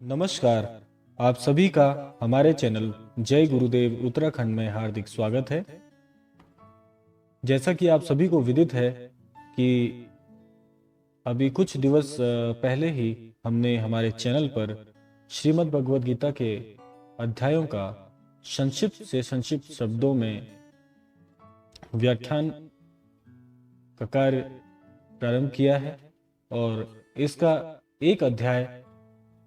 नमस्कार। आप सभी का हमारे चैनल जय गुरुदेव उत्तराखंड में हार्दिक स्वागत है। जैसा कि आप सभी को विदित है कि अभी कुछ दिवस पहले ही हमने हमारे चैनल पर श्रीमद् भगवद गीता के अध्यायों का संक्षिप्त से संक्षिप्त शब्दों में व्याख्यान का कार्य प्रारंभ किया है और इसका एक अध्याय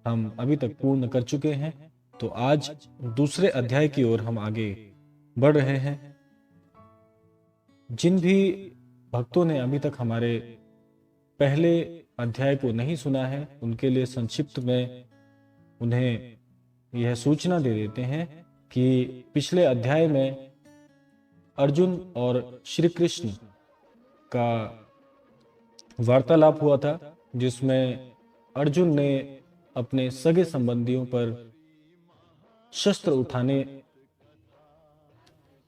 हम अभी तक पूर्ण कर चुके हैं। तो आज दूसरे अध्याय की ओर हम आगे बढ़ रहे हैं। जिन भी भक्तों ने अभी तक हमारे पहले अध्याय को नहीं सुना है, उनके लिए संक्षिप्त में उन्हें यह सूचना दे देते हैं कि पिछले अध्याय में अर्जुन और श्री कृष्ण का वार्तालाप हुआ था, जिसमें अर्जुन ने अपने सगे संबंधियों पर शस्त्र उठाने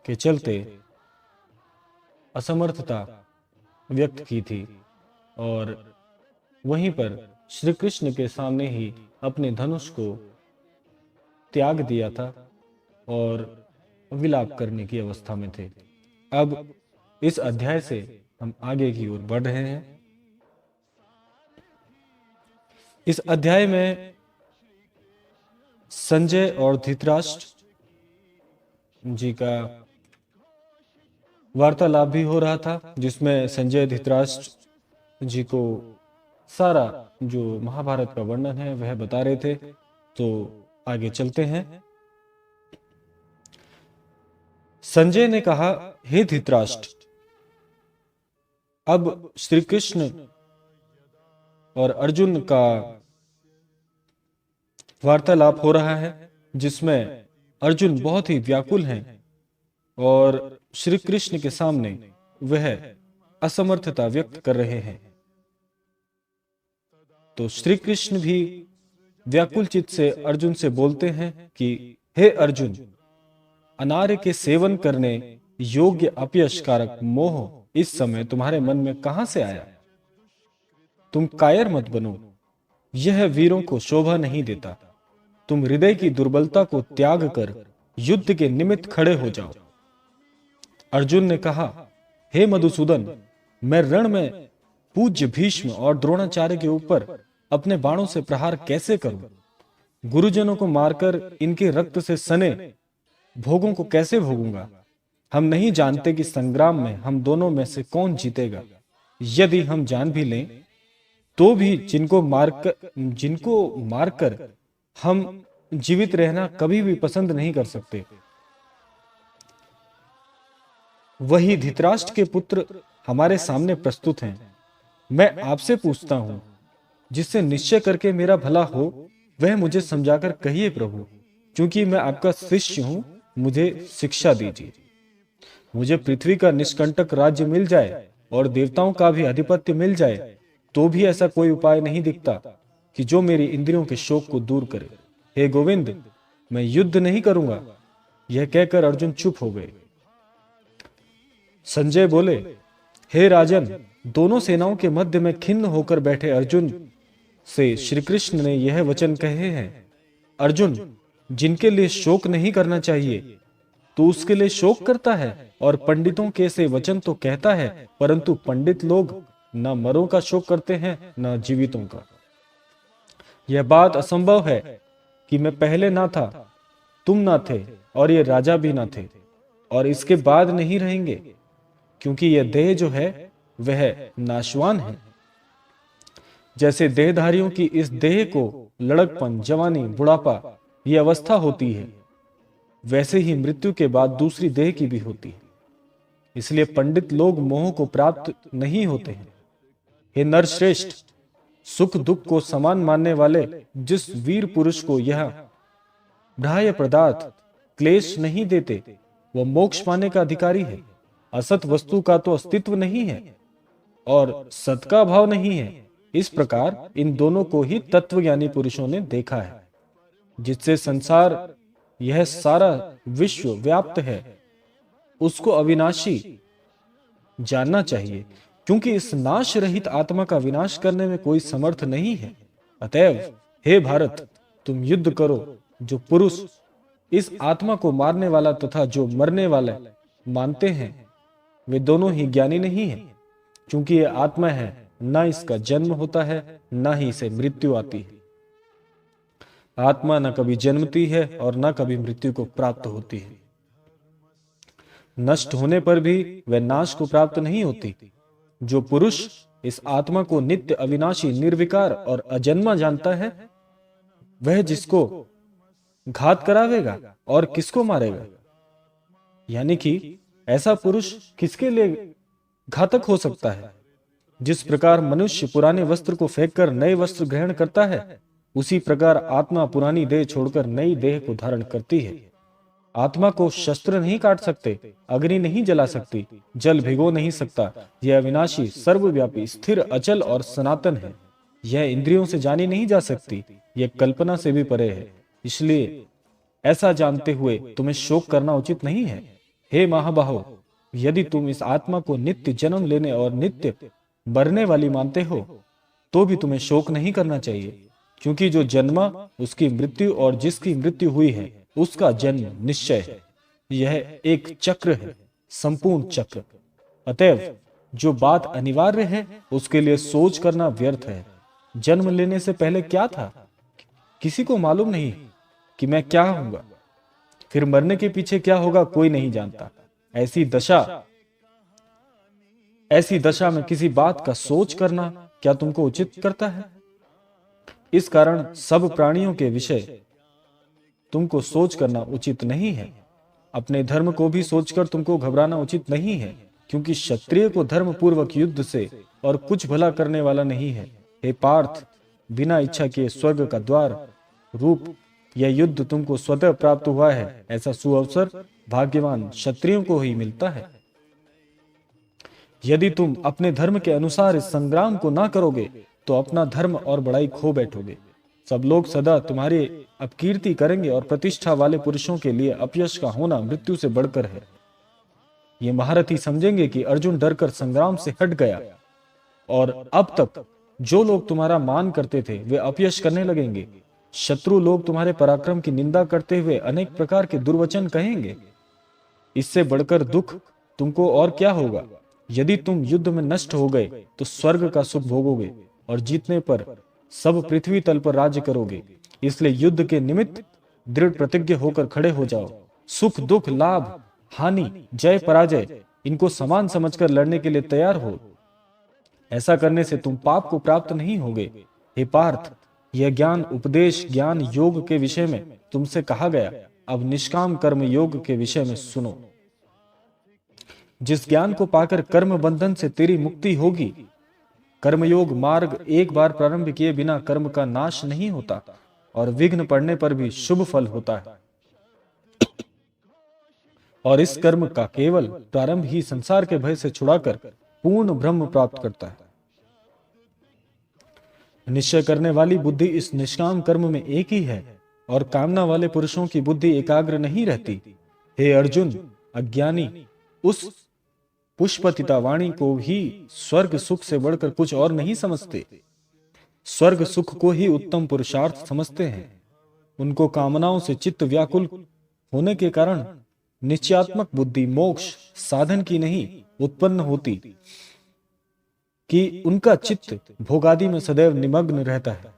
के चलते असमर्थता व्यक्त की थी और वहीं पर श्री कृष्ण के सामने ही अपने धनुष को त्याग दिया था और विलाप करने की अवस्था में थे। अब इस अध्याय से हम आगे की ओर बढ़ रहे हैं। इस अध्याय में संजय और धृतराष्ट्र जी का वार्तालाप भी हो रहा था, जिसमें संजय धृतराष्ट्र जी को सारा जो महाभारत का वर्णन है वह बता रहे थे। तो आगे चलते हैं। संजय ने कहा, हे धृतराष्ट्र, अब श्री कृष्ण और अर्जुन का वार्तालाप हो रहा है, जिसमें अर्जुन बहुत ही व्याकुल हैं और श्री कृष्ण के सामने वह असमर्थता व्यक्त कर रहे हैं। तो श्री कृष्ण भी व्याकुल चित्त से अर्जुन से बोलते हैं कि हे अर्जुन, अनार्य के सेवन करने योग्य अपयश कारक मोह इस समय तुम्हारे मन में कहां से आया? तुम कायर मत बनो, यह वीरों को शोभा नहीं देता। तुम हृदय की दुर्बलता को त्याग कर युद्ध के निमित्त खड़े हो जाओ। अर्जुन ने कहा, हे मधुसूदन, मैं रण में पूज्य भीष्म और द्रोणाचार्य के ऊपर अपने बाणों से प्रहार कैसे करूं? गुरुजनों को मारकर इनके रक्त से सने भोगों को कैसे भोगूंगा? हम नहीं जानते कि संग्राम में हम दोनों में से कौन जीतेगा। यदि हम जान भी लें तो भी जिनको मारकर हम जीवित रहना कभी भी पसंद नहीं कर सकते। वही धृतराष्ट्र के पुत्र हमारे सामने प्रस्तुत हैं। मैं आपसे पूछता हूं, जिससे निश्चय करके मेरा भला हो वह मुझे समझाकर कहिए प्रभु, क्योंकि मैं आपका शिष्य हूं, मुझे शिक्षा दीजिए। मुझे पृथ्वी का निष्कंटक राज्य मिल जाए और देवताओं का भी आधिपत्य मिल जाए, तो भी ऐसा कोई उपाय नहीं दिखता कि जो मेरी इंद्रियों के शोक को दूर करे। हे गोविंद, मैं युद्ध नहीं करूंगा। यह कहकर अर्जुन चुप हो गए। संजय बोले, हे राजन, दोनों सेनाओं के मध्य में खिन्न होकर बैठे अर्जुन से श्री कृष्ण ने यह वचन कहे हैं। अर्जुन, जिनके लिए शोक नहीं करना चाहिए तो उसके लिए शोक करता है, और पंडितों के से वचन तो कहता है, परंतु पंडित लोग न मरों का शोक करते हैं न जीवितों का। यह बात असंभव है कि मैं पहले ना था, तुम ना थे और ये राजा भी ना थे, और इसके बाद नहीं रहेंगे, क्योंकि यह देह जो है वह नाशवान है। जैसे देहधारियों की इस देह को लड़कपन, जवानी, बुढ़ापा ये अवस्था होती है, वैसे ही मृत्यु के बाद दूसरी देह की भी होती है। इसलिए पंडित लोग मोह को प्राप्त नहीं होते हैं। हे नरश्रेष्ठ, सुख दुख को समान मानने वाले जिस वीर पुरुष को यह बाह्य पदार्थ क्लेश नहीं देते, वह मोक्ष पाने का अधिकारी है। असत वस्तु का तो अस्तित्व नहीं है और सत का अभाव नहीं है। इस प्रकार इन दोनों को ही तत्वज्ञानी पुरुषों ने देखा है। जिससे संसार यह सारा विश्व व्याप्त है, उसको अविनाशी जानना चाहिए, क्योंकि इस नाश रहित आत्मा का विनाश करने में कोई समर्थ नहीं है। अतएव हे भारत, तुम युद्ध करो। जो पुरुष इस आत्मा को मारने वाला तथा जो मरने वाला मानते हैं, वे दोनों ही ज्ञानी नहीं हैं, क्योंकि ये आत्मा है, न इसका जन्म होता है, न ही इसे मृत्यु आती है। आत्मा न कभी जन्मती है और न कभी मृत्यु को प्राप्त होती है। नष्ट होने पर भी वह नाश को प्राप्त नहीं होती। जो पुरुष इस आत्मा को नित्य, अविनाशी, निर्विकार और अजन्मा जानता है, वह जिसको घात करावेगा और किसको मारेगा। यानी कि ऐसा पुरुष किसके लिए घातक हो सकता है। जिस प्रकार मनुष्य पुराने वस्त्र को फेंककर नए वस्त्र ग्रहण करता है, उसी प्रकार आत्मा पुरानी देह छोड़कर नई देह को धारण करती है। आत्मा को शस्त्र नहीं काट सकते, अग्नि नहीं जला सकती, जल भिगो नहीं सकता। यह अविनाशी, सर्वव्यापी, स्थिर, अचल और सनातन है। यह इंद्रियों से जानी नहीं जा सकती, यह कल्पना से भी परे है। इसलिए ऐसा जानते हुए तुम्हें शोक करना उचित नहीं है। हे महाबाहो, यदि तुम इस आत्मा को नित्य जन्म लेने और नित्य मरने वाली मानते हो, तो भी तुम्हें शोक नहीं करना चाहिए, क्योंकि जो जन्मा उसकी मृत्यु और जिसकी मृत्यु हुई है उसका जन्म निश्चय है। यह एक चक्र है, संपूर्ण चक्र। अतएव जो बात अनिवार्य है उसके लिए सोच करना व्यर्थ है। जन्म लेने से पहले क्या था, किसी को मालूम नहीं कि मैं क्या होऊंगा। फिर मरने के पीछे क्या होगा, कोई नहीं जानता। ऐसी दशा में किसी बात का सोच करना क्या तुमको उचित करता है। इस कारण सब प्राणियों के विषय तुमको सोच करना उचित नहीं है। अपने धर्म को भी सोचकर तुमको घबराना उचित नहीं है, क्योंकि क्षत्रिय को धर्म पूर्वक युद्ध से और कुछ भला करने वाला नहीं है। हे पार्थ, बिना इच्छा किए स्वर्ग का द्वार रूप यह युद्ध तुमको स्वतः प्राप्त हुआ है। ऐसा सुअवसर भाग्यवान क्षत्रियों को ही मिलता है। यदि तुम अपने धर्म के अनुसार इस संग्राम को ना करोगे तो अपना धर्म और बड़ाई खो बैठोगे। सब लोग सदा तुम्हारी अपकीर्ति करेंगे और प्रतिष्ठा वाले पुरुषों के लिए अपयश का होना मृत्यु से बढ़कर है। ये महारथी समझेंगे कि अर्जुन डरकर संग्राम से हट गया, और अब तक जो लोग तुम्हारा मान करते थे वे अपयश करने लगेंगे। शत्रु लोग तुम्हारे पराक्रम की निंदा करते हुए अनेक प्रकार के दुर्वचन कहेंगे। इससे बढ़कर दुख तुमको और क्या होगा। यदि तुम युद्ध में नष्ट हो गए तो स्वर्ग का सुख भोगोगे और जीतने पर सब पृथ्वी तल पर राज्य करोगे। इसलिए युद्ध के निमित्त दृढ़ प्रतिज्ञ होकर खड़े हो जाओ। सुख दुख, लाभ हानि, जय पराजय, इनको समान समझकर लड़ने के लिए तैयार हो। ऐसा करने से तुम पाप को प्राप्त नहीं होगे। हे पार्थ, यह ज्ञान उपदेश ज्ञान योग के विषय में तुमसे कहा गया। अब निष्काम कर्म योग के विषय में सुनो। जिस ज्ञान को पाकर कर्म बंधन से तेरी मुक्ति होगी। कर्मयोग मार्ग एक बार प्रारंभ किए बिना कर्म का नाश नहीं होता और विघ्न पड़ने पर भी शुभ फल होता है। और इस कर्म का केवल प्रारंभ ही संसार के भय से छुड़ाकर पूर्ण ब्रह्म प्राप्त करता है। निश्चय करने वाली बुद्धि इस निष्काम कर्म में एक ही है, और कामना वाले पुरुषों की बुद्धि एकाग्र नहीं रहती। हे अर्जुन, अज्ञानी उस पुष्पतिता वाणी को ही स्वर्ग सुख से बढ़कर कुछ और नहीं समझते। स्वर्ग सुख को ही उत्तम पुरुषार्थ समझते हैं। उनको कामनाओं से चित्त व्याकुल होने के कारण निश्चयात्मक बुद्धि मोक्ष साधन की नहीं उत्पन्न होती कि उनका चित्त भोगादि में सदैव निमग्न रहता है।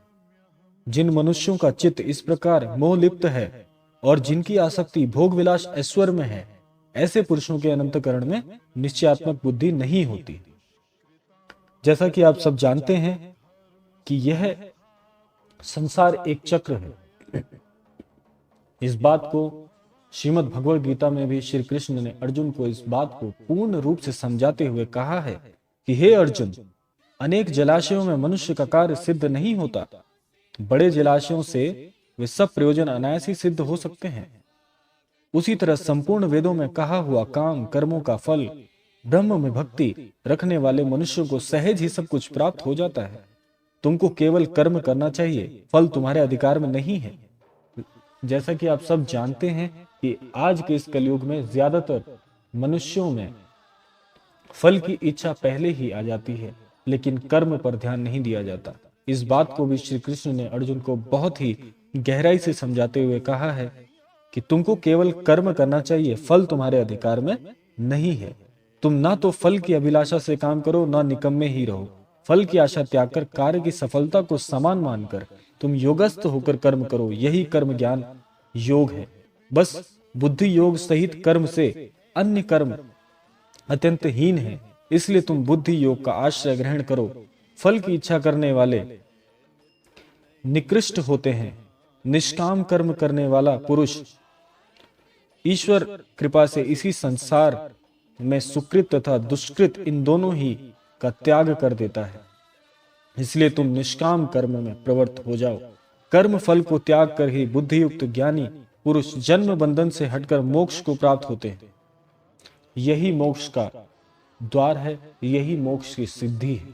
जिन मनुष्यों का चित्त इस प्रकार मोहलिप्त है और जिनकी आसक्ति भोग विलास ऐश्वर्य में है, ऐसे पुरुषों के अनंतकरण में निश्चयात्मक बुद्धि नहीं होती। जैसा कि आप सब जानते हैं कि यह संसार एक चक्र है। इस बात को श्रीमद् भगवद गीता में भी श्री कृष्ण ने अर्जुन को इस बात को पूर्ण रूप से समझाते हुए कहा है कि हे अर्जुन, अनेक जलाशयों में मनुष्य का कार्य सिद्ध नहीं होता। बड़े जलाशयों से वे सब प्रयोजन अनायास ही सिद्ध हो सकते हैं। उसी तरह संपूर्ण वेदों में कहा हुआ काम कर्मों का फल ब्रह्म में भक्ति रखने वाले मनुष्यों को सहज ही सब कुछ प्राप्त हो जाता है। तुमको केवल कर्म करना चाहिए, फल तुम्हारे अधिकार में नहीं है। जैसा कि आप सब जानते हैं कि आज के इस कलयुग में ज्यादातर मनुष्यों में फल की इच्छा पहले ही आ जाती है, लेकिन कर्म पर ध्यान नहीं दिया जाता। इस बात को भी श्री कृष्ण ने अर्जुन को बहुत ही गहराई से समझाते हुए कहा है कि तुमको केवल कर्म करना चाहिए, फल तुम्हारे अधिकार में नहीं है। तुम ना तो फल की अभिलाषा से काम करो, ना निकम्मे ही रहो। फल की आशा त्याग कर कार्य की सफलता को समान मानकर तुम योगस्थ होकर कर्म करो, यही कर्म ज्ञान योग है। बस बुद्धि योग सहित कर्म से अन्य कर्म अत्यंत हीन है, इसलिए तुम बुद्धि योग का आश्रय ग्रहण करो। फल की इच्छा करने वाले निकृष्ट होते हैं। निष्काम कर्म करने वाला पुरुष ईश्वर कृपा से इसी संसार में सुकृत तथा दुष्कृत इन दोनों ही का त्याग कर देता है। इसलिए तुम निष्काम कर्म में प्रवृत्त हो जाओ। कर्म फल को त्याग कर ही बुद्धियुक्त ज्ञानी पुरुष जन्म बंधन से हटकर मोक्ष को प्राप्त होते हैं। यही मोक्ष का द्वार है, यही मोक्ष की सिद्धि है।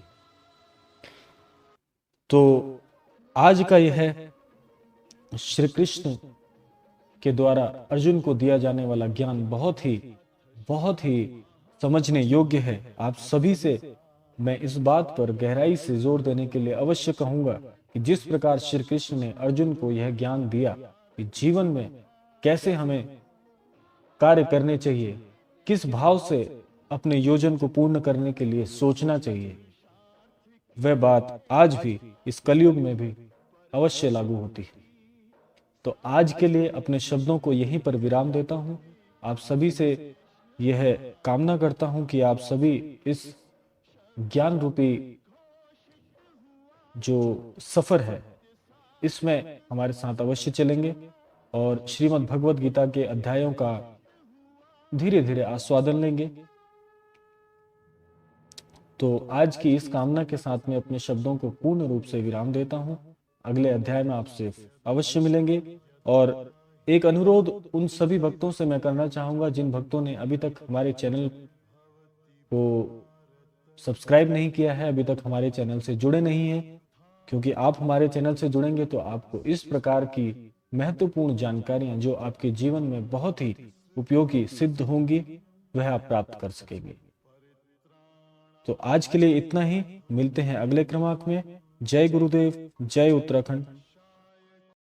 तो आज का यह श्री कृष्ण के द्वारा अर्जुन को दिया जाने वाला ज्ञान बहुत ही समझने योग्य है। आप सभी से मैं इस बात पर गहराई से जोर देने के लिए अवश्य कहूंगा कि जिस प्रकार श्री कृष्ण ने अर्जुन को यह ज्ञान दिया कि जीवन में कैसे हमें कार्य करने चाहिए, किस भाव से अपने योजन को पूर्ण करने के लिए सोचना चाहिए, वह बात आज भी इस कलयुग में भी अवश्य लागू होती है। तो आज के लिए अपने शब्दों को यहीं पर विराम देता हूं। आप सभी से यह कामना करता हूं कि आप सभी इस ज्ञान रूपी जो सफर है इसमें हमारे साथ अवश्य चलेंगे और श्रीमद् भगवद गीता के अध्यायों का धीरे धीरे आस्वादन लेंगे। तो आज की इस कामना के साथ में अपने शब्दों को पूर्ण रूप से विराम देता हूं। अगले अध्याय में आपसे अवश्य मिलेंगे। और एक अनुरोध उन सभी भक्तों से मैं करना चाहूंगा जिन भक्तों ने अभी तक हमारे चैनल को सब्सक्राइब नहीं किया है, अभी तक हमारे चैनल से जुड़े नहीं हैं, क्योंकि आप हमारे चैनल से जुड़ेंगे तो आपको इस प्रकार की महत्वपूर्ण जानकारियां जो आपके जीवन में बहुत ही उपयोगी सिद्ध होंगी वह आप प्राप्त कर सकेंगे। तो आज के लिए इतना ही। मिलते हैं अगले क्रमांक में। जय गुरुदेव, जय उत्तराखंड।